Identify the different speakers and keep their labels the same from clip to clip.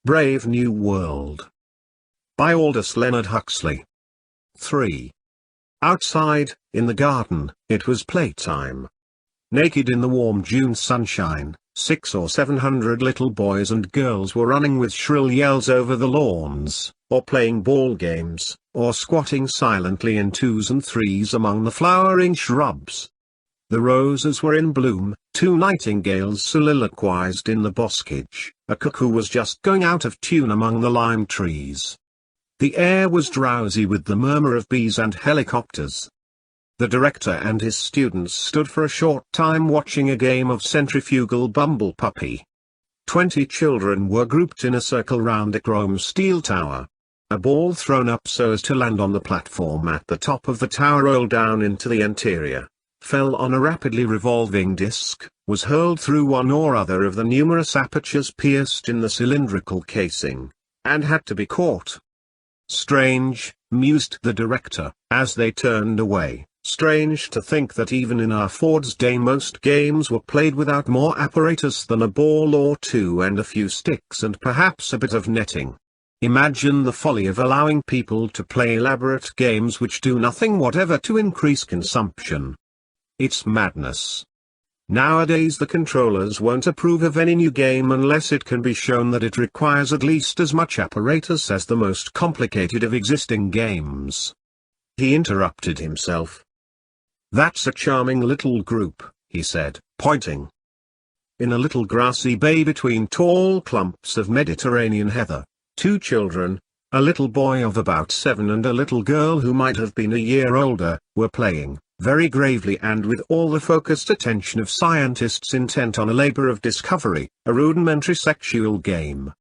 Speaker 1: Brave New World. By Aldous Leonard Huxley. 3. Outside, in the garden, it was playtime. Naked in the warm June sunshine, 600 or 700 little boys and girls were running with shrill yells over the lawns, or playing ball games, or squatting silently in twos and threes among the flowering shrubs. The roses were in bloom, 2 nightingales soliloquized in the boskage, a cuckoo was just going out of tune among the lime trees. The air was drowsy with the murmur of bees and helicopters. The director and his students stood for a short time watching a game of centrifugal bumble puppy. 20 children were grouped in a circle round a chrome steel tower. A ball thrown up so as to land on the platform at the top of the tower rolled down into the interior, fell on a rapidly revolving disc, was hurled through one or other of the numerous apertures pierced in the cylindrical casing, and had to be caught. Strange, mused the director, as they turned away, strange to think that even in our Ford's day most games were played without more apparatus than a ball or two and a few sticks and perhaps a bit of netting. Imagine the folly of allowing people to play elaborate games which do nothing whatever to increase consumption. It's madness. Nowadays the controllers won't approve of any new game unless it can be shown that it requires at least as much apparatus as the most complicated of existing games. He interrupted himself. That's a charming little group, he said, pointing. In a little grassy bay between tall clumps of Mediterranean heather, 2 children, a little boy of about 7 and a little girl who might have been a year older, were playing, very gravely and with all the focused attention of scientists intent on a labor of discovery, a rudimentary sexual game.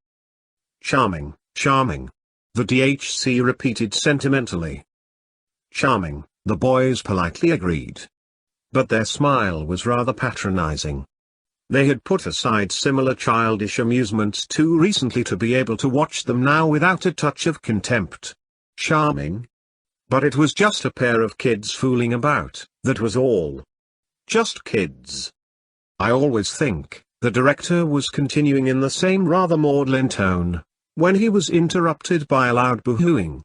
Speaker 1: Charming, charming. The DHC repeated sentimentally. Charming, the boys politely agreed. But their smile was rather patronizing. They had put aside similar childish amusements too recently to be able to watch them now without a touch of contempt. Charming? But it was just a pair of kids fooling about, that was all. Just kids. I always think, the director was continuing in the same rather maudlin tone, when he was interrupted by a loud boohooing.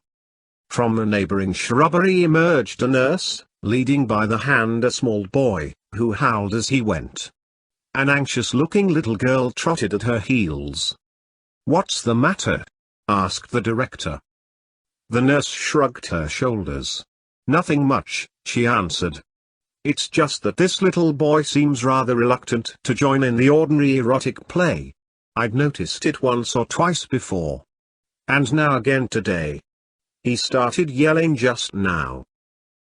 Speaker 1: From a neighboring shrubbery emerged a nurse, leading by the hand a small boy, who howled as he went. An anxious-looking little girl trotted at her heels. "What's the matter?" asked the director. The nurse shrugged her shoulders. "Nothing much," she answered. "It's just that this little boy seems rather reluctant to join in the ordinary erotic play. I'd noticed it once or twice before. And now again today. He started yelling just now."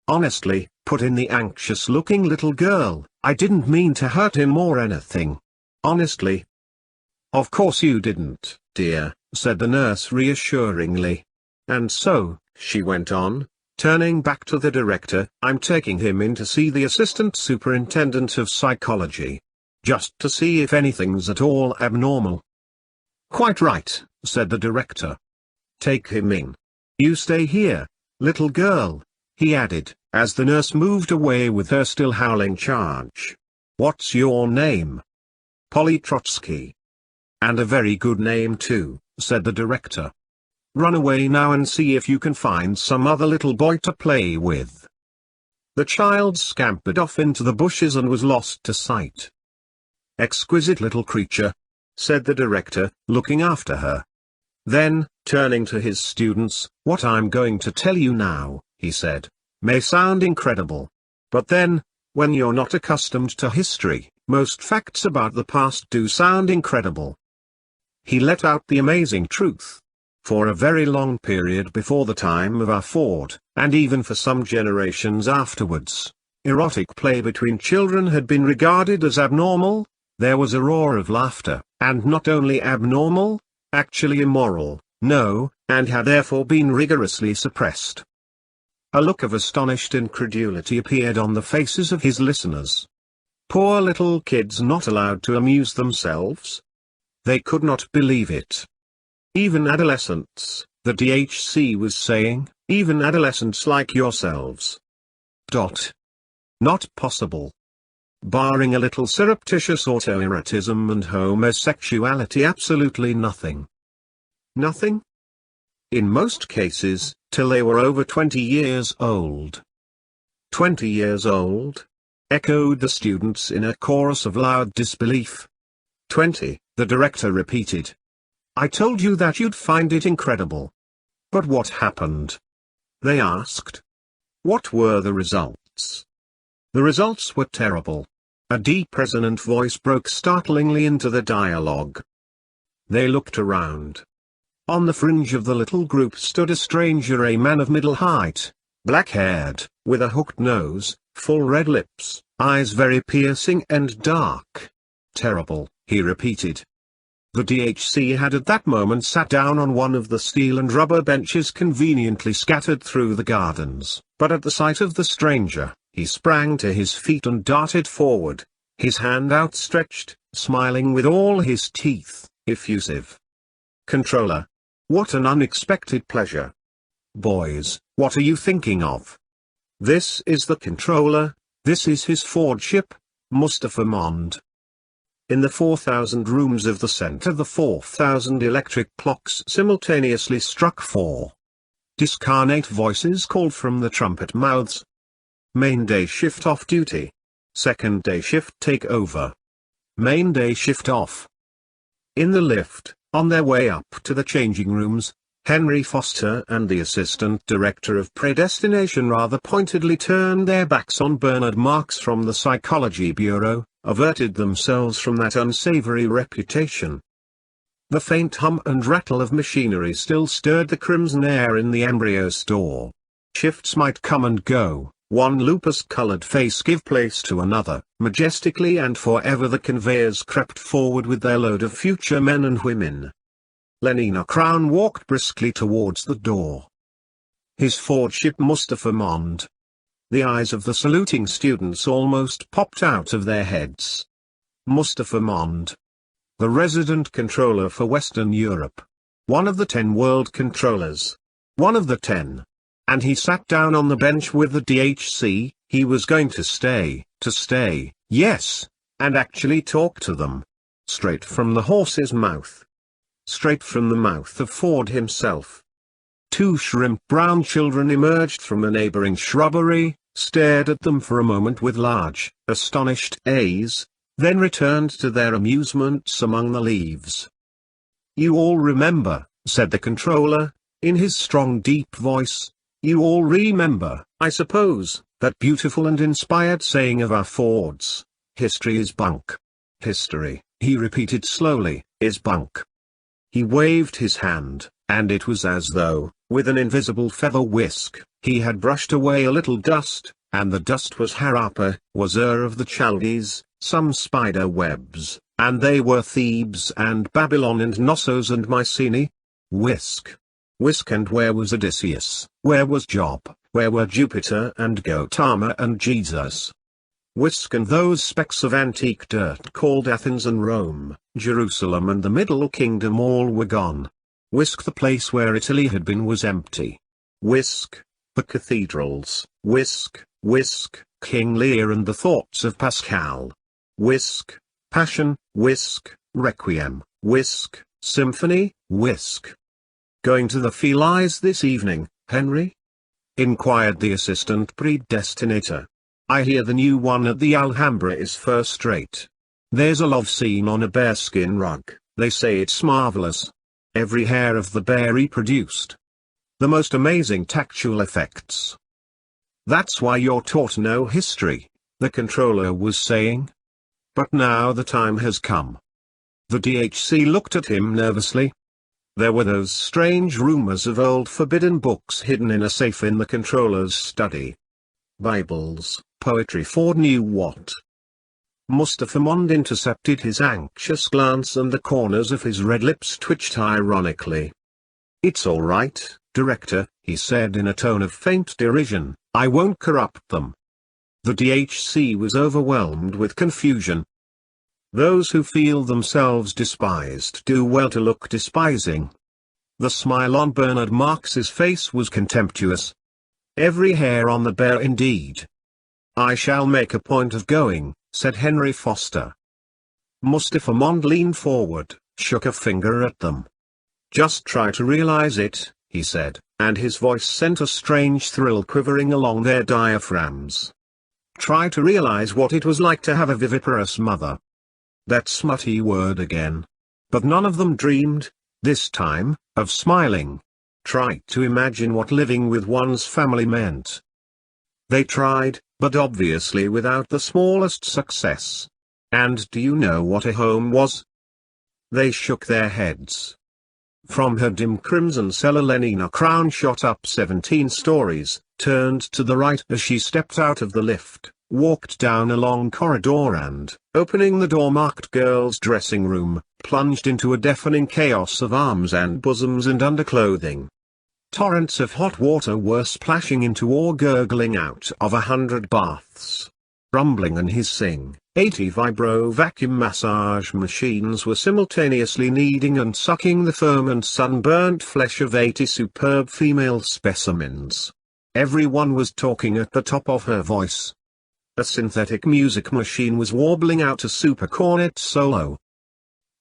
Speaker 1: "Honestly," put in the anxious-looking little girl, "I didn't mean to hurt him or anything. Honestly." "Of course you didn't, dear," said the nurse reassuringly. "And so," she went on, turning back to the director, "I'm taking him in to see the assistant superintendent of psychology. Just to see if anything's at all abnormal." "Quite right," said the director. "Take him in. You stay here, little girl," he added, as the nurse moved away with her still howling charge. "What's your name?" "Polly Trotsky." "And a very good name too," said the director. "Run away now and see if you can find some other little boy to play with." The child scampered off into the bushes and was lost to sight. "Exquisite little creature," said the director, looking after her. Then, turning to his students, "What I'm going to tell you now," he said, "may sound incredible. But then, when you're not accustomed to history, most facts about the past do sound incredible." He let out the amazing truth. For a very long period before the time of our Ford, and even for some generations afterwards, erotic play between children had been regarded as abnormal. There was a roar of laughter, and not only abnormal, actually immoral, and had therefore been rigorously suppressed. A look of astonished incredulity appeared on the faces of his listeners. Poor little kids not allowed to amuse themselves? They could not believe it. Even adolescents, the DHC was saying, even adolescents like yourselves. Not possible. Barring a little surreptitious autoerotism and homosexuality, absolutely nothing. Nothing? In most cases, till they were over 20 years old. 20 years old? Echoed the students in a chorus of loud disbelief. 20, the director repeated. I told you that you'd find it incredible. But what happened? They asked. What were the results? The results were terrible. A deep resonant voice broke startlingly into the dialogue. They looked around. On the fringe of the little group stood a stranger, a man of middle height, black-haired, with a hooked nose, full red lips, eyes very piercing and dark. Terrible, he repeated. The DHC had at that moment sat down on one of the steel and rubber benches conveniently scattered through the gardens, but at the sight of the stranger, he sprang to his feet and darted forward, his hand outstretched, smiling with all his teeth, effusive. Controller. What an unexpected pleasure. Boys, what are you thinking of? This is the controller, this is his Fordship, Mustafa Mond. In the 4,000 rooms of the center, the 4,000 electric clocks simultaneously struck 4. Discarnate voices called from the trumpet mouths. Main day shift off duty. Second day shift take over. Main day shift off. In the lift, on their way up to the changing rooms, Henry Foster and the assistant director of predestination rather pointedly turned their backs on Bernard Marx from the Psychology Bureau, averted themselves from that unsavory reputation. The faint hum and rattle of machinery still stirred the crimson air in the embryo store. Shifts might come and go, one lupus-colored face give place to another, majestically and forever the conveyors crept forward with their load of future men and women. Lenina Crown walked briskly towards the door. His Fordship Mustafa Mond. The eyes of the saluting students almost popped out of their heads. Mustafa Mond. The resident controller for Western Europe. One of the 10 world controllers. One of the 10. And he sat down on the bench with the DHC, he was going to stay, yes, and actually talk to them. Straight from the horse's mouth. Straight from the mouth of Ford himself. 2 shrimp-brown children emerged from a neighboring shrubbery, stared at them for a moment with large, astonished eyes, then returned to their amusements among the leaves. You all remember, said the controller, in his strong deep voice, you all remember, I suppose, that beautiful and inspired saying of our Ford's, history is bunk. History, he repeated slowly, is bunk. He waved his hand, and it was as though, with an invisible feather whisk, he had brushed away a little dust, and the dust was Harappa, was Ur of the Chaldees, some spider webs, and they were Thebes and Babylon and Knossos and Mycenae. Whisk. Whisk, and where was Odysseus, where was Job, where were Jupiter and Gautama and Jesus? Whisk, and those specks of antique dirt called Athens and Rome, Jerusalem and the Middle Kingdom all were gone. Whisk, the place where Italy had been was empty. Whisk, the cathedrals, whisk, whisk, King Lear and the thoughts of Pascal. Whisk, passion, whisk, requiem, whisk, symphony, whisk. Going to the Felice this evening, Henry? Inquired the assistant predestinator. I hear the new one at the Alhambra is first rate. There's a love scene on a bearskin rug, they say it's marvelous. Every hair of the bear reproduced. The most amazing tactual effects. That's why you're taught no history, the controller was saying. But now the time has come. The DHC looked at him nervously. There were those strange rumors of old forbidden books hidden in a safe in the controller's study. Bibles, poetry, Ford knew what. Mustafa Mond intercepted his anxious glance and the corners of his red lips twitched ironically. It's all right, Director, he said in a tone of faint derision, I won't corrupt them. The DHC was overwhelmed with confusion. Those who feel themselves despised do well to look despising. The smile on Bernard Marx's face was contemptuous. Every hair on the bear indeed. I shall make a point of going, said Henry Foster. Mustafa Mond leaned forward, shook a finger at them. Just try to realize it, he said, and his voice sent a strange thrill quivering along their diaphragms. Try to realize what it was like to have a viviparous mother. That smutty word again. But none of them dreamed, this time, of smiling. Try to imagine what living with one's family meant. They tried, but obviously without the smallest success. And do you know what a home was? They shook their heads. From her dim crimson cellar Lenina Crown shot up 17 stories, turned to the right as she stepped out of the lift, walked down a long corridor and, opening the door marked girls' dressing room, plunged into a deafening chaos of arms and bosoms and underclothing. Torrents of hot water were splashing into or gurgling out of 100 baths. Rumbling and hissing, 80 vibro-vacuum massage machines were simultaneously kneading and sucking the firm and sunburnt flesh of 80 superb female specimens. Everyone was talking at the top of her voice. A synthetic music machine was warbling out a super cornet solo.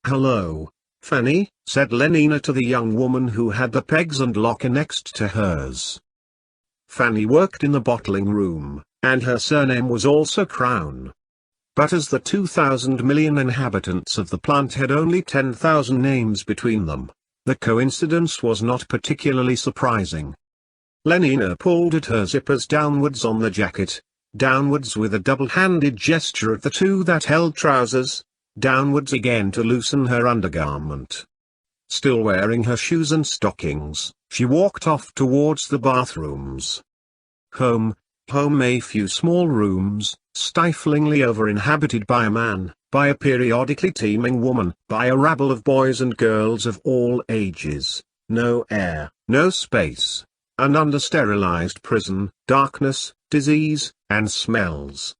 Speaker 1: "Hello, Fanny," said Lenina to the young woman who had the pegs and locker next to hers. Fanny worked in the bottling room, and her surname was also Crown. But as the 2,000 million inhabitants of the plant had only 10,000 names between them, the coincidence was not particularly surprising. Lenina pulled at her zippers downwards on the jacket, downwards with a double-handed gesture at the two that held trousers, downwards again to loosen her undergarment. Still wearing her shoes and stockings, she walked off towards the bathrooms. Home a few small rooms, stiflingly over-inhabited by a man, by a periodically teeming woman, by a rabble of boys and girls of all ages, no air, no space, an under-sterilized prison, darkness, disease, and smells.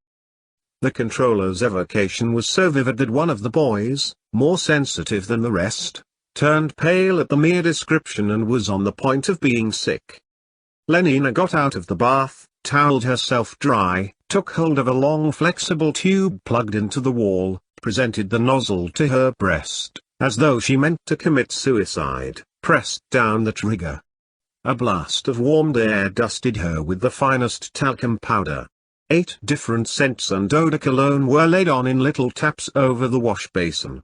Speaker 1: The controller's evocation was so vivid that one of the boys, more sensitive than the rest, turned pale at the mere description and was on the point of being sick. Lenina got out of the bath, toweled herself dry, took hold of a long flexible tube plugged into the wall, presented the nozzle to her breast, as though she meant to commit suicide, pressed down the trigger. A blast of warm air dusted her with the finest talcum powder. 8 different scents and eau de cologne were laid on in little taps over the wash basin.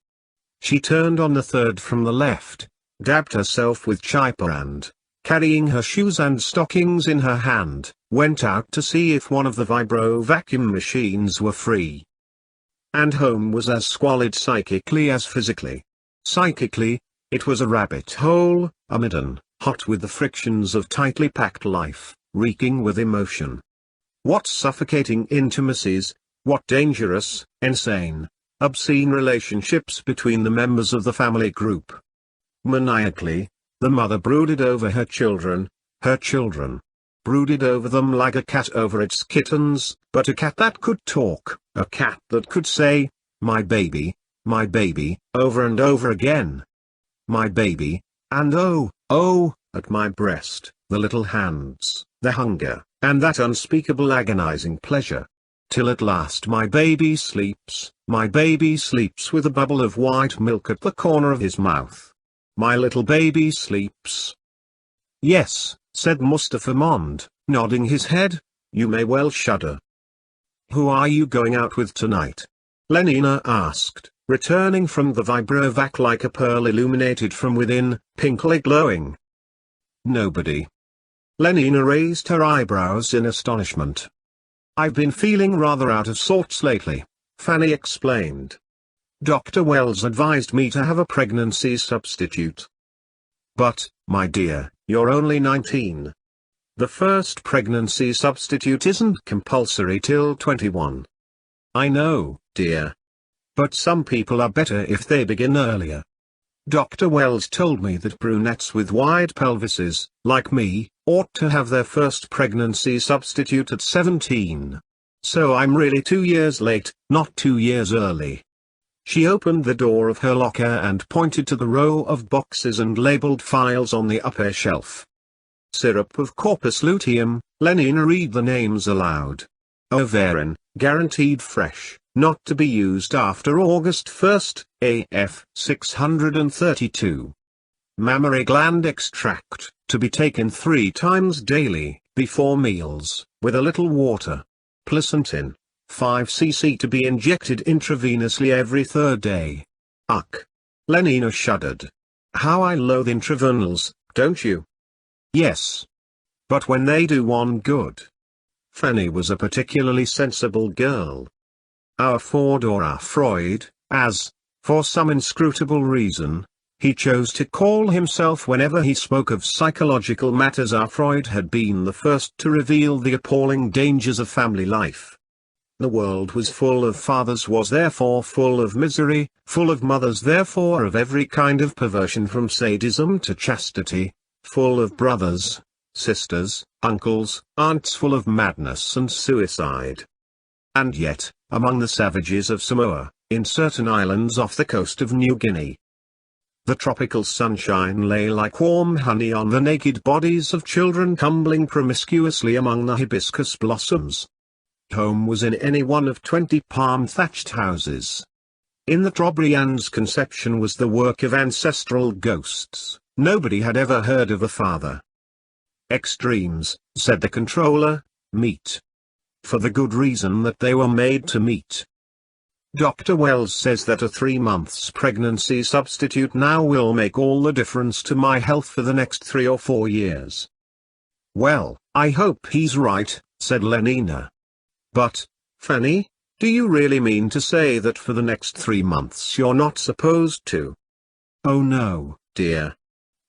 Speaker 1: She turned on the third from the left, dabbed herself with chipa and, carrying her shoes and stockings in her hand, went out to see if one of the vibro-vacuum machines were free. And home was as squalid psychically as physically. Psychically, it was a rabbit hole, a midden, hot with the frictions of tightly packed life, reeking with emotion. What suffocating intimacies, what dangerous, insane, obscene relationships between the members of the family group. Maniacally, the mother brooded over her children, brooded over them like a cat over its kittens, but a cat that could talk, a cat that could say, my baby, over and over again. My baby, and oh, at my breast, the little hands, the hunger, and that unspeakable agonizing pleasure. Till at last my baby sleeps with a bubble of white milk at the corner of his mouth. My little baby sleeps. Yes, said Mustafa Mond, nodding his head, you may well shudder. Who are you going out with tonight? Lenina asked, returning from the vibrovac like a pearl illuminated from within, pinkly glowing. Nobody. Lenina raised her eyebrows in astonishment. I've been feeling rather out of sorts lately, Fanny explained. Dr. Wells advised me to have a pregnancy substitute. But, my dear, you're only 19. The first pregnancy substitute isn't compulsory till 21. I know, dear. But some people are better if they begin earlier. Dr. Wells told me that brunettes with wide pelvises, like me, ought to have their first pregnancy substitute at 17. So I'm really 2 years late, not 2 years early. She opened the door of her locker and pointed to the row of boxes and labeled files on the upper shelf. Syrup of corpus luteum, Lenina read the names aloud. Overin, guaranteed fresh, not to be used after August 1st, AF 632. mammary gland extract, to be taken 3 times daily, before meals, with a little water. Placentin, 5 cc to be injected intravenously every 3rd day. Ugh. Lenina shuddered. How I loathe intravenols, don't you? Yes. But when they do one good. Fanny was a particularly sensible girl. Our Fodor Freud, as, for some inscrutable reason, he chose to call himself whenever he spoke of psychological matters, our Freud had been the first to reveal the appalling dangers of family life. The world was full of fathers, was therefore full of misery, full of mothers, therefore of every kind of perversion from sadism to chastity, full of brothers, sisters, uncles, aunts, full of madness and suicide. And yet, among the savages of Samoa, in certain islands off the coast of New Guinea, the tropical sunshine lay like warm honey on the naked bodies of children tumbling promiscuously among the hibiscus blossoms. Home was in any one of 20 palm-thatched houses. In the Trobriand's conception was the work of ancestral ghosts. Nobody had ever heard of a father. Extremes, said the controller, meet. For the good reason that they were made to meet. Dr. Wells says that a 3 months pregnancy substitute now will make all the difference to my health for the next 3 or 4 years. Well, I hope he's right, said Lenina. But, Fanny, do you really mean to say that for the next 3 months you're not supposed to? Oh no, dear.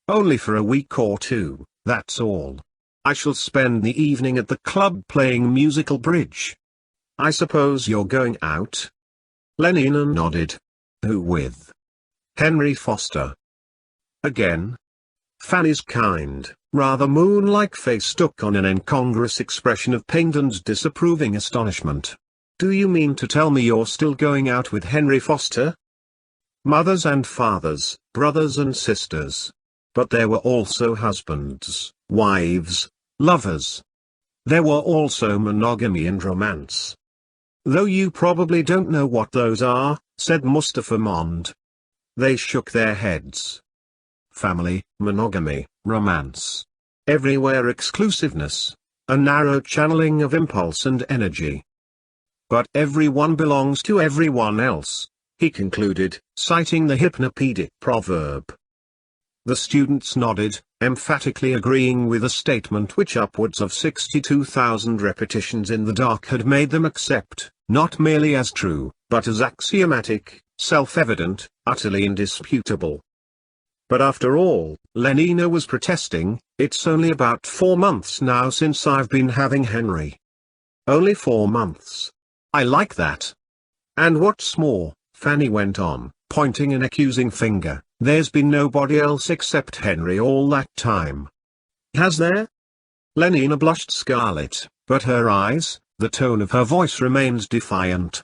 Speaker 1: Only for a week or 2, that's all. I shall spend the evening at the club playing musical bridge. I suppose you're going out? Lenina nodded. Who with? Henry Foster. Again? Fanny's kind, rather moon-like face took on an incongruous expression of pained and disapproving astonishment. Do you mean to tell me you're still going out with Henry Foster? Mothers and fathers, brothers and sisters. But there were also husbands, wives, lovers. There were also monogamy and romance. Though you probably don't know what those are, said Mustafa Mond. They shook their heads. Family, monogamy, romance. Everywhere exclusiveness, a narrow channeling of impulse and energy. But everyone belongs to everyone else, he concluded, citing the hypnopedic proverb. The students nodded, emphatically agreeing with a statement which upwards of 62,000 repetitions in the dark had made them accept, not merely as true, but as axiomatic, self-evident, utterly indisputable. But after all, Lenina was protesting, it's only about 4 months now since I've been having Henry. Only 4 months. I like that. And what's more, Fanny went on, pointing an accusing finger, there's been nobody else except Henry all that time. Has there? Lenina blushed scarlet, but her eyes, the tone of her voice remained defiant.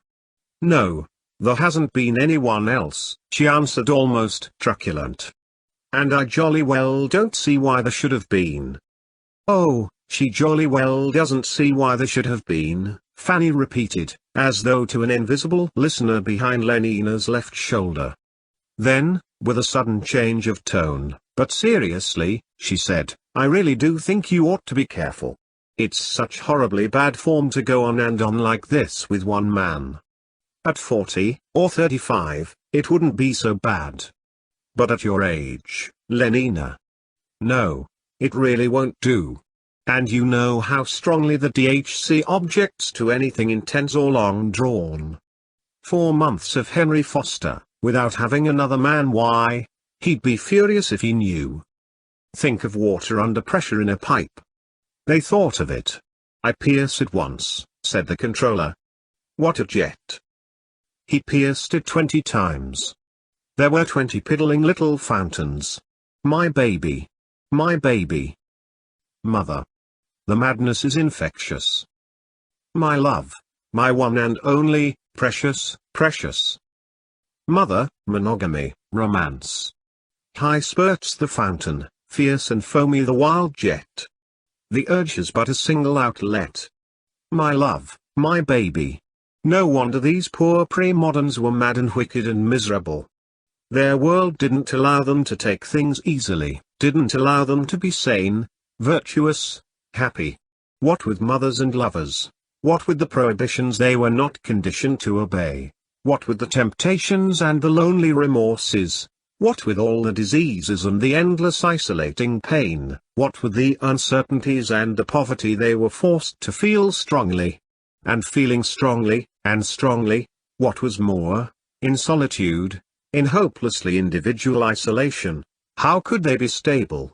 Speaker 1: No, there hasn't been anyone else, she answered almost truculent. And I jolly well don't see why there should have been. Oh, she jolly well doesn't see why there should have been, Fanny repeated, as though to an invisible listener behind Lenina's left shoulder. Then, with a sudden change of tone, but seriously, she said, I really do think you ought to be careful. It's such horribly bad form to go on and on like this with one man. At 40, or 35, it wouldn't be so bad. But at your age, Lenina. No, it really won't do. And you know how strongly the DHC objects to anything intense or long drawn. 4 months of Henry Foster, without having another man, why, he'd be furious if he knew. Think of water under pressure in a pipe. They thought of it. I pierced it once, said the controller. What a jet. He pierced it 20 times. There were 20 piddling little fountains. My baby. My baby. Mother. The madness is infectious. My love. My one and only, precious, precious. Mother, monogamy, romance. High spurts the fountain, fierce and foamy the wild jet. The urge has but a single outlet. My love, my baby. No wonder these poor pre-moderns were mad and wicked and miserable. Their world didn't allow them to take things easily, didn't allow them to be sane, virtuous, happy. What with mothers and lovers? What with the prohibitions they were not conditioned to obey? What with the temptations and the lonely remorses? What with all the diseases and the endless isolating pain? What with the uncertainties and the poverty they were forced to feel strongly? And feeling strongly, and strongly, what was more, in solitude, in hopelessly individual isolation, how could they be stable?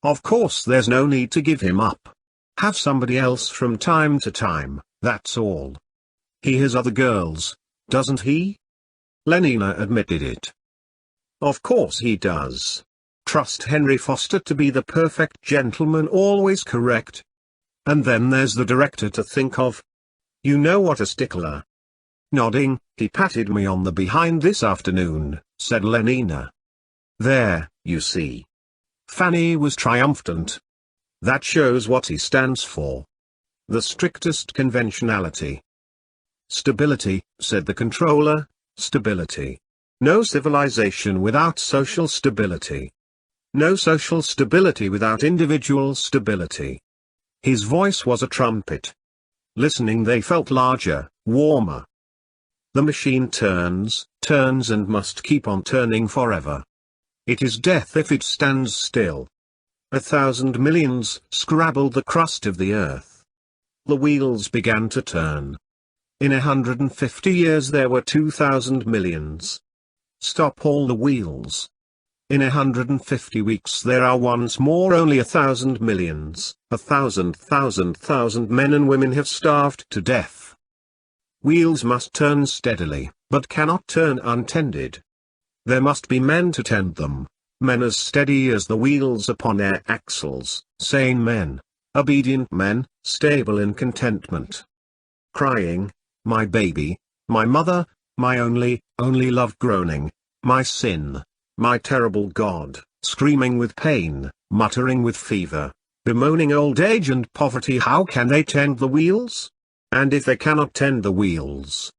Speaker 1: Of course there's no need to give him up. Have somebody else from time to time, that's all. He has other girls, doesn't he? Lenina admitted it. Of course he does. Trust Henry Foster to be the perfect gentleman, always correct. And then there's the director to think of. You know what a stickler. Nodding, he patted me on the behind this afternoon, said Lenina. There, you see. Fanny was triumphant. That shows what he stands for. The strictest conventionality. Stability, said the controller, stability. No civilization without social stability. No social stability without individual stability. His voice was a trumpet. Listening they felt larger, warmer. The machine turns, turns and must keep on turning forever. It is death if it stands still. 1,000 millions scrabbled the crust of the earth. The wheels began to turn. In 150 years there were 2,000 millions. Stop all the wheels. In 150 weeks there are once more only 1,000 millions. 1,000 men and women have starved to death. Wheels must turn steadily, but cannot turn untended. There must be men to tend them, men as steady as the wheels upon their axles, sane men, obedient men, stable in contentment. Crying, my baby, my mother, my only love, groaning, my sin, my terrible God, screaming with pain, muttering with fever, bemoaning old age and poverty. How can they tend the wheels? And if they cannot tend the wheels,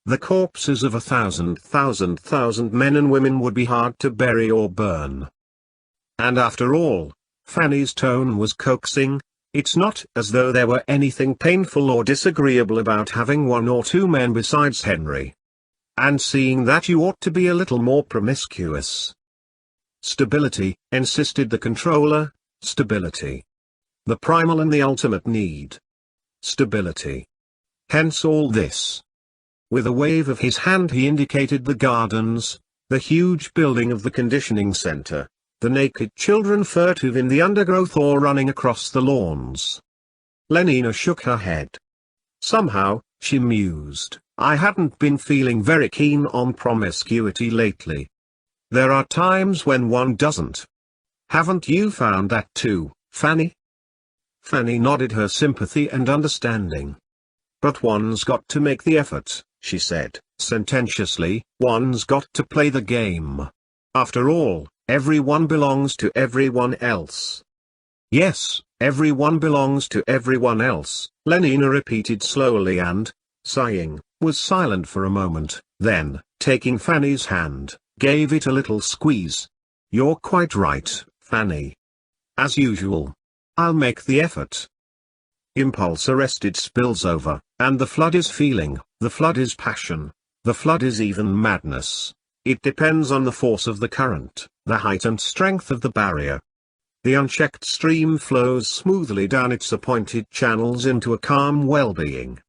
Speaker 1: the corpses of 1,000 men and women would be hard to bury or burn. And after all, Fanny's tone was coaxing. It's not as though there were anything painful or disagreeable about having one or two men besides Henry. And seeing that you ought to be a little more promiscuous. Stability, insisted the controller, stability. The primal and the ultimate need. Stability. Hence all this. With a wave of his hand he indicated the gardens, the huge building of the conditioning center, the naked children furtive in the undergrowth or running across the lawns. Lenina shook her head. Somehow, she mused, I hadn't been feeling very keen on promiscuity lately. There are times when one doesn't. Haven't you found that too, Fanny? Fanny nodded her sympathy and understanding. But one's got to make the effort, she said, sententiously, one's got to play the game. After all, everyone belongs to everyone else. Yes, everyone belongs to everyone else, Lenina repeated slowly and, sighing, was silent for a moment, then, taking Fanny's hand, gave it a little squeeze. You're quite right, Fanny. As usual. I'll make the effort. Impulse arrested spills over, and the flood is feeling, the flood is passion, the flood is even madness. It depends on the force of the current, the height and strength of the barrier. The unchecked stream flows smoothly down its appointed channels into a calm well-being.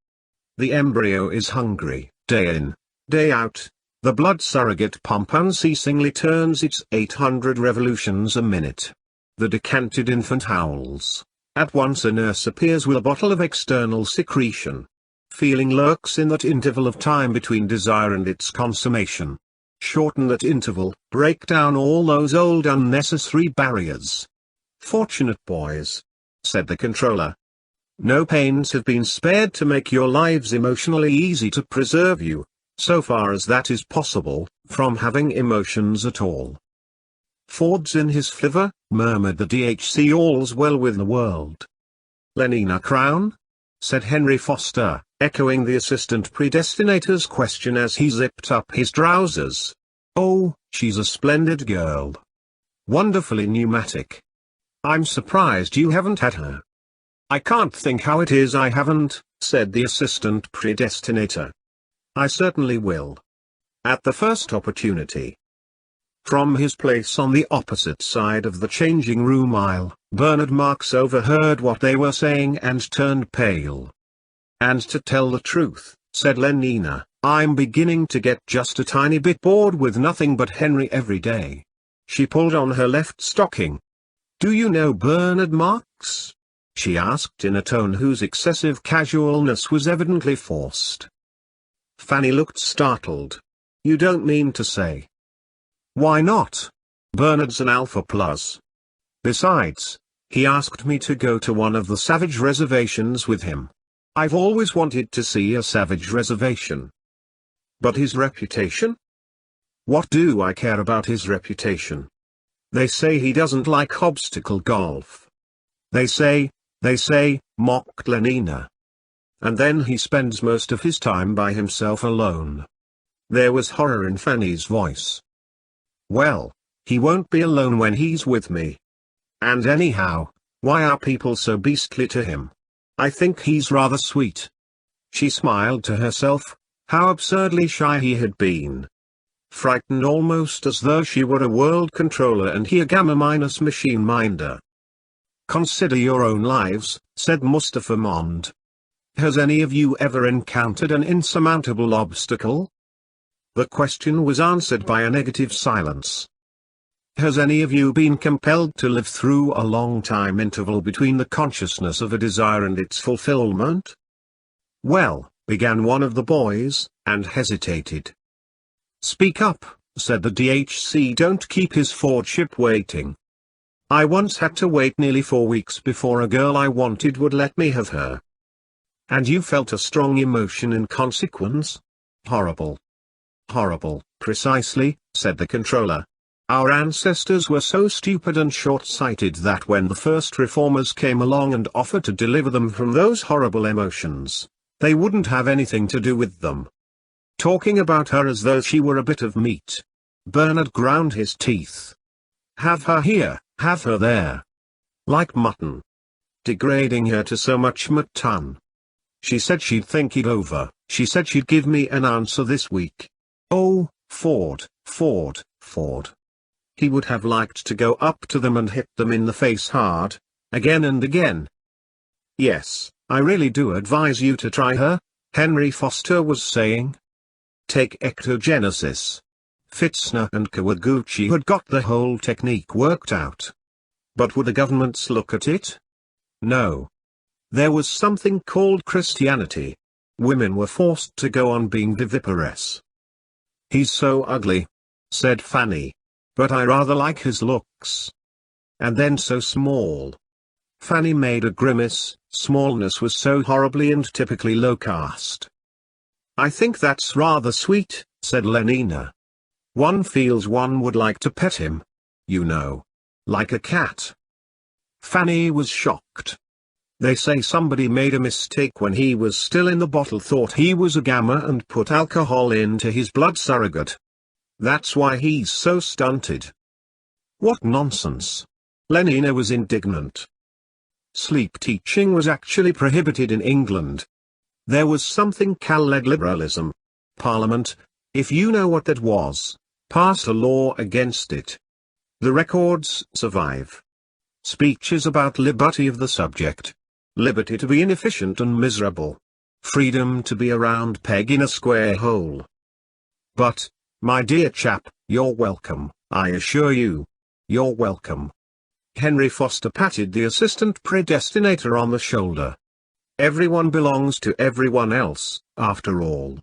Speaker 1: The embryo is hungry, day in, day out. The blood surrogate pump unceasingly turns its 800 revolutions a minute. The decanted infant howls. At once a nurse appears with a bottle of external secretion. Feeling lurks in that interval of time between desire and its consummation. Shorten that interval, break down all those old unnecessary barriers. Fortunate boys, said the controller. No pains have been spared to make your lives emotionally easy, to preserve you, so far as that is possible, from having emotions at all. Ford's in his flivver, murmured the DHC. All's well with the world. Lenina Crown? Said Henry Foster, echoing the assistant predestinator's question as he zipped up his trousers. Oh, She's a splendid girl. Wonderfully pneumatic. I'm surprised you haven't had her. I can't think how it is I haven't, said the assistant predestinator. I certainly will. At the first opportunity. From his place on the opposite side of the changing room aisle, Bernard Marx overheard what they were saying and turned pale. And to tell the truth, said Lenina, I'm beginning to get just a tiny bit bored with nothing but Henry every day. She pulled on her left stocking. Do you know Bernard Marx? She asked in a tone whose excessive casualness was evidently forced. Fanny looked startled. You don't mean to say. Why not? Bernard's an Alpha Plus. Besides, he asked me to go to one of the savage reservations with him. I've always wanted to see a savage reservation. But his reputation? What do I care about his reputation? They say he doesn't like obstacle golf. They say, mocked Lenina. And then he spends most of his time by himself alone. There was horror in Fanny's voice. Well, he won't be alone when he's with me. And anyhow, why are people so beastly to him? I think he's rather sweet. She smiled to herself, how absurdly shy he had been. Frightened almost as though she were a world controller and he a gamma-machine minder. Consider your own lives, said Mustafa Mond. Has any of you ever encountered an insurmountable obstacle? The question was answered by a negative silence. Has any of you been compelled to live through a long time interval between the consciousness of a desire and its fulfillment? Well, began one of the boys, and hesitated. Speak up, said the DHC, don't keep his Fordship waiting. I once had to wait nearly 4 weeks before a girl I wanted would let me have her. And you felt a strong emotion in consequence? Horrible. Horrible, precisely, said the controller. Our ancestors were so stupid and short-sighted that when the first reformers came along and offered to deliver them from those horrible emotions, they wouldn't have anything to do with them. Talking about her as though she were a bit of meat. Bernard ground his teeth. Have her here, have her there. Like mutton. Degrading her to so much mutton. She said she'd think it over, she said she'd give me an answer this week. Oh, Ford. He would have liked to go up to them and hit them in the face hard, again and again. Yes, I really do advise you to try her, Henry Foster was saying. Take ectogenesis. Fitzner and Kawaguchi had got the whole technique worked out. But would the governments look at it? No. There was something called Christianity. Women were forced to go on being viviparous. He's so ugly, said Fanny. But I rather like his looks. And then so small. Fanny made a grimace, smallness was so horribly and typically low caste. I think that's rather sweet, said Lenina. One feels one would like to pet him. You know. Like a cat. Fanny was shocked. They say somebody made a mistake when he was still in the bottle, thought he was a gamma and put alcohol into his blood surrogate. That's why he's so stunted. What nonsense. Lenina was indignant. Sleep teaching was actually prohibited in England. There was something called liberalism. Parliament, if you know what that was, passed a law against it. The records survive. Speeches about liberty of the subject. Liberty to be inefficient and miserable. Freedom to be a round peg in a square hole. But, my dear chap, you're welcome, I assure you. You're welcome. Henry Foster patted the assistant predestinator on the shoulder. Everyone belongs to everyone else, after all.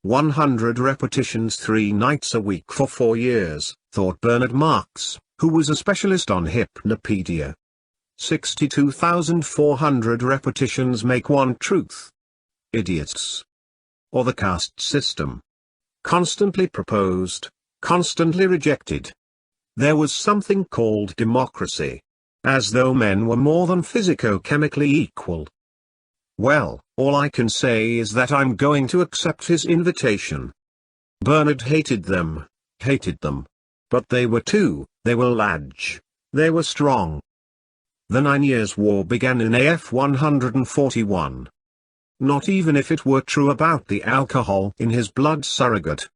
Speaker 1: 100 repetitions 3 nights a week for 4 years, thought Bernard Marx, who was a specialist on Hypnopedia. 62,400 repetitions make one truth. Idiots. Or the caste system. Constantly proposed, constantly rejected. There was something called democracy. As though men were more than physico-chemically equal. Well, all I can say is that I'm going to accept his invitation. Bernard hated them, But they were they were large, they were strong. The 9 Years' War began in AF 141. Not even if it were true about the alcohol in his blood surrogate.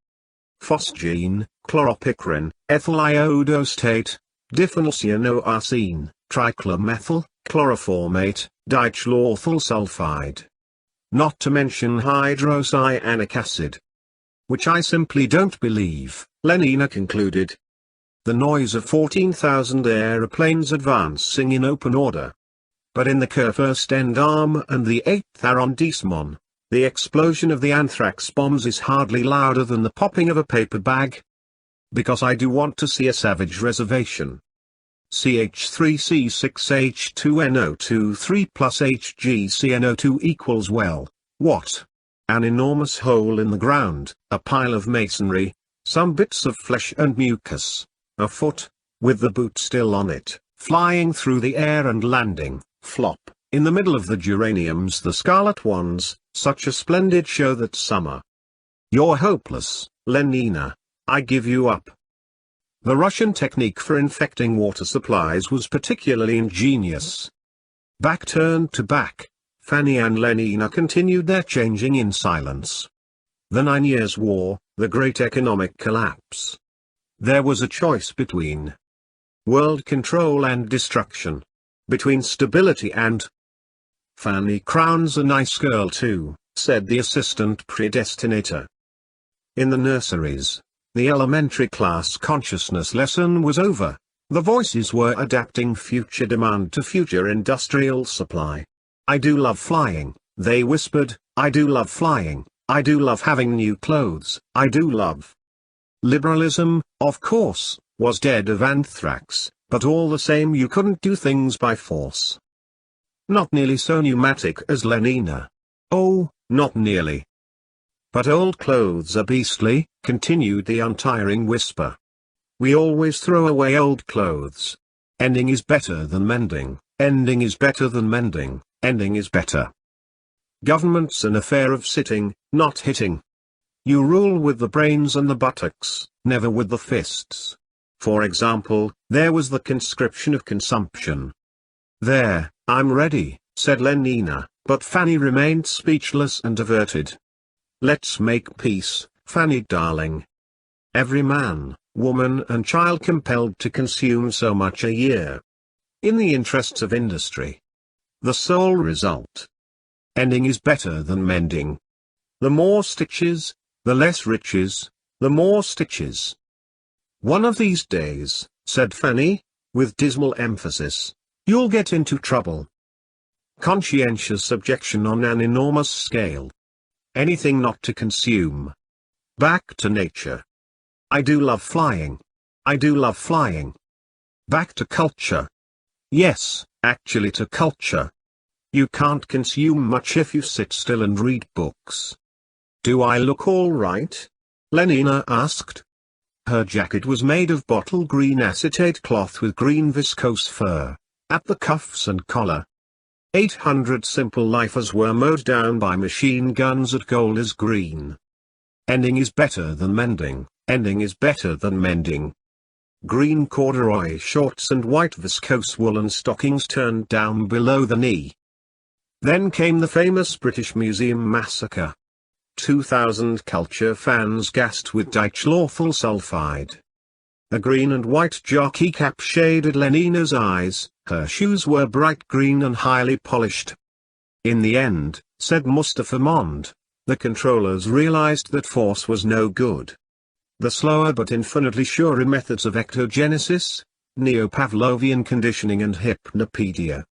Speaker 1: Phosgene, chloropicrin, ethyl iodostate, diphenylcyanoarsine, triclomethyl, chloroformate, dichlorethyl sulfide. Not to mention hydrocyanic acid. Which I simply don't believe, Lenina concluded. The noise of 14,000 aeroplanes advancing in open order. But in the Kurfürstendamm and the 8th arrondissement, the explosion of the anthrax bombs is hardly louder than the popping of a paper bag. Because I do want to see a savage reservation. CH3C6H2NO2 3 plus HgCNO2 equals well, what? An enormous hole in the ground, a pile of masonry, some bits of flesh and mucus, a foot, with the boot still on it, flying through the air and landing, flop, in the middle of the geraniums, the scarlet ones, such a splendid show that summer. You're hopeless, Lenina, I give you up. The Russian technique for infecting water supplies was particularly ingenious. Back turned to back, Fanny and Lenina continued their changing in silence. The 9 Years' War, the great economic collapse. There was a choice between world control and destruction. Between stability and... Fanny Crown's a nice girl too, said the assistant predestinator. In the nurseries, the elementary class consciousness lesson was over. The voices were adapting future demand to future industrial supply. I do love flying, they whispered, I do love flying, I do love having new clothes, I do love. Liberalism, of course, was dead of anthrax, but all the same you couldn't do things by force. Not nearly so pneumatic as Lenina. Oh, not nearly. But old clothes are beastly, continued the untiring whisper. We always throw away old clothes. Ending is better than mending, ending is better than mending, ending is better. Government's an affair of sitting, not hitting. You rule with the brains and the buttocks, never with the fists. For example, there was the conscription of consumption. There, I'm ready, said Lenina, but Fanny remained speechless and averted. Let's make peace, Fanny darling. Every man, woman and child compelled to consume so much a year. In the interests of industry. The sole result. Ending is better than mending. The more stitches, the less riches, the more stitches. One of these days, said Fanny, with dismal emphasis, you'll get into trouble. Conscientious objection on an enormous scale. Anything not to consume. Back to nature. I do love flying. I do love flying. Back to culture. Yes, actually to culture. You can't consume much if you sit still and read books. Do I look all right? Lenina asked. Her jacket was made of bottle green acetate cloth with green viscose fur, at the cuffs and collar. 800 simple lifers were mowed down by machine guns at Golders Green. Ending is better than mending, ending is better than mending. Green corduroy shorts and white viscose woolen stockings turned down below the knee. Then came the famous British Museum massacre. 2,000 culture fans gassed with dichlorethyl sulfide. A green and white jockey cap shaded Lenina's eyes, her shoes were bright green and highly polished. In the end, said Mustafa Mond, the controllers realized that force was no good. The slower but infinitely surer methods of ectogenesis, neo-Pavlovian conditioning and hypnopedia.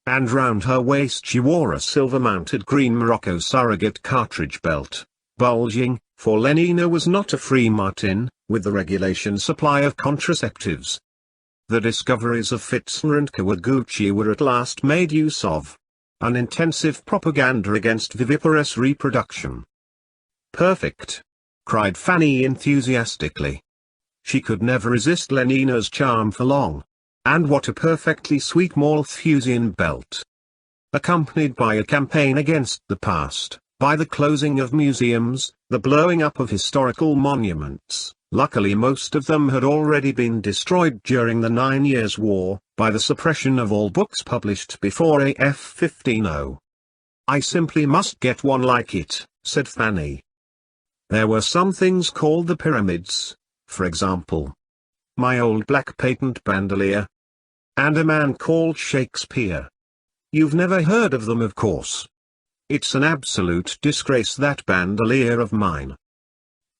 Speaker 1: And round her waist she wore a silver-mounted green Morocco surrogate cartridge belt, bulging, for Lenina was not a free martin, with the regulation supply of contraceptives. The discoveries of Fitzner and Kawaguchi were at last made use of. An intensive propaganda against viviparous reproduction. Perfect! Cried Fanny enthusiastically. She could never resist Lenina's charm for long. And what a perfectly sweet Malthusian belt. Accompanied by a campaign against the past, by the closing of museums, the blowing up of historical monuments, Luckily most of them had already been destroyed during the 9 Years' War, by the suppression of all books published before AF 1500. "I simply must get one like it," said Fanny. There were some things called the pyramids, for example. My old black patent bandolier. And a man called Shakespeare. You've never heard of them, of course. It's an absolute disgrace, that bandolier of mine.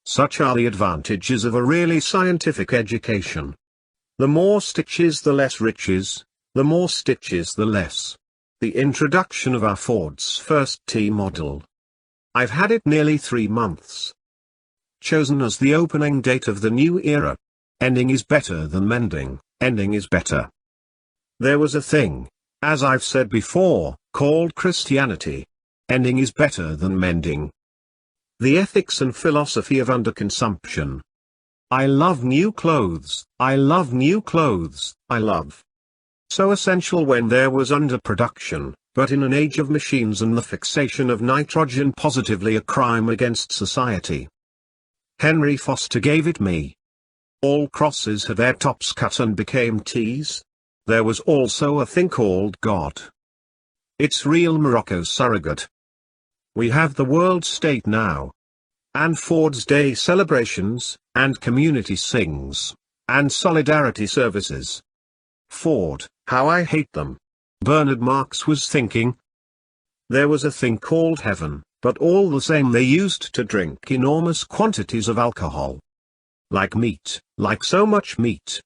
Speaker 1: Such are the advantages of a really scientific education. The more stitches the less riches, the more stitches the less. The introduction of our Ford's first T model. I've had it nearly 3 months. Chosen as the opening date of the new era. Ending is better than mending, ending is better. There was a thing, as I've said before, called Christianity. Ending is better than mending. The ethics and philosophy of underconsumption. I love new clothes, I love new clothes, I love. So essential when there was underproduction, but in an age of machines and the fixation of nitrogen positively a crime against society. Henry Foster gave it me. All crosses had their tops cut and became T's. There was also a thing called God. It's real Morocco's surrogate. We have the world state now. And Ford's Day celebrations, and community sings, and solidarity services. Ford, how I hate them. Bernard Marx was thinking. There was a thing called heaven, but all the same they used to drink enormous quantities of alcohol. Like meat, like so much meat.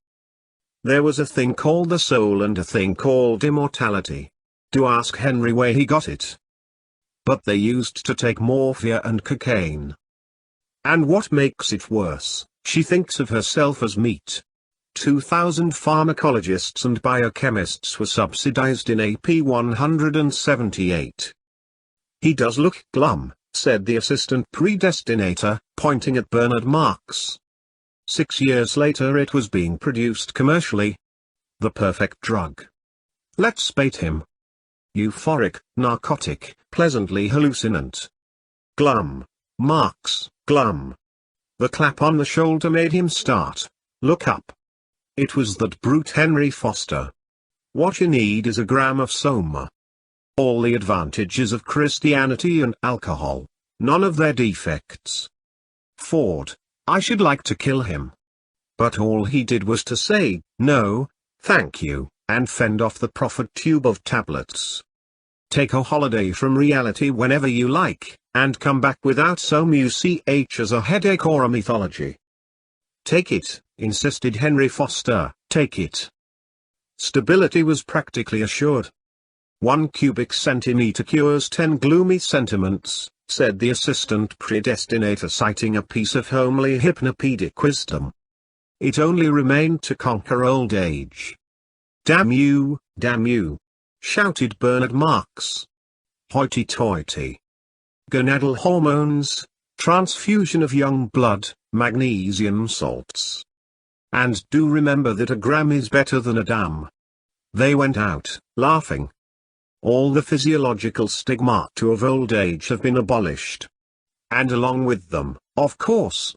Speaker 1: There was a thing called the soul and a thing called immortality. Do ask Henry where he got it. But they used to take morphia and cocaine. And what makes it worse, she thinks of herself as meat. 2,000 pharmacologists and biochemists were subsidized in AP 178. He does look glum, said the assistant predestinator, pointing at Bernard Marx. 6 years later it was being produced commercially. The perfect drug. Let's bait him. Euphoric, narcotic, pleasantly hallucinant. Glum. Marx, glum. The clap on the shoulder made him start. Look up. It was that brute Henry Foster. What you need is a gram of soma. All the advantages of Christianity and alcohol, none of their defects. Ford, I should like to kill him. But all he did was to say, no, thank you, and fend off the profit tube of tablets. Take a holiday from reality whenever you like, and come back without so much as a headache or a mythology. Take it, insisted Henry Foster, take it. Stability was practically assured. 1 cubic centimeter cures 10 gloomy sentiments, said the assistant predestinator, citing a piece of homely hypnopedic wisdom. It only remained to conquer old age. Damn you, shouted Bernard Marx. Hoity-toity. Gonadal hormones, transfusion of young blood, magnesium salts. And do remember that a gram is better than a dam. They went out, laughing. All the physiological stigmata of old age have been abolished. And along with them, of course.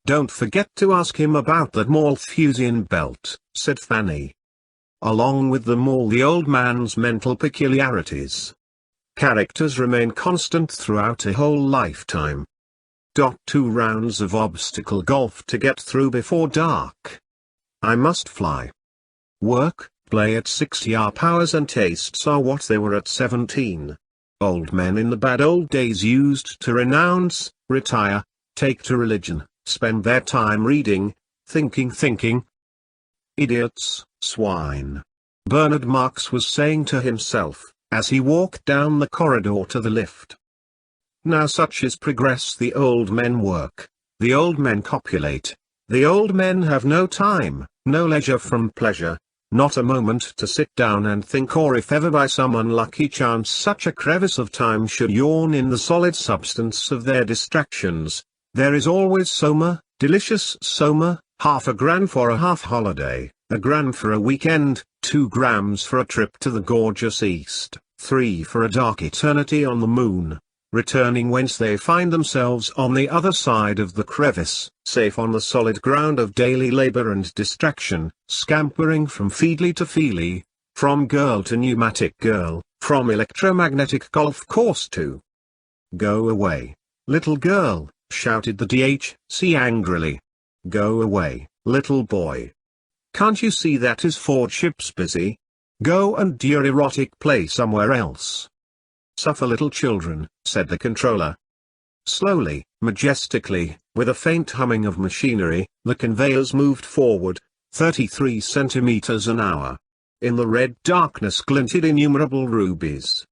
Speaker 1: Don't forget to ask him about that Malthusian belt, said Fanny. Along with them all the old man's mental peculiarities. Characters remain constant throughout a whole lifetime. 2 rounds of obstacle golf to get through before dark. I must fly. Work, play at 60 hours and tastes are what they were at 17. Old men in the bad old days used to renounce, retire, take to religion, spend their time reading, thinking. Idiots, swine. Bernard Marx was saying to himself, as he walked down the corridor to the lift. Now such is progress. The old men work, the old men copulate, the old men have no time, no leisure from pleasure, not a moment to sit down and think, or if ever by some unlucky chance such a crevice of time should yawn in the solid substance of their distractions, there is always soma, delicious soma, half a gran for a half holiday, a gran for a weekend, 2 grams for a trip to the gorgeous east, 3 for a dark eternity on the moon. returning whence they find themselves on the other side of the crevice, safe on the solid ground of daily labor and distraction, scampering from feedly to feely, from girl to pneumatic girl, from electromagnetic golf course to... "Go away, little girl," shouted the DHC angrily. "Go away, little boy. Can't you see that his Ford ship's busy? Go and do your erotic play somewhere else." "Suffer little children," said the controller. Slowly, majestically, with a faint humming of machinery, the conveyors moved forward, 33 centimeters an hour. In the red darkness glinted innumerable rubies.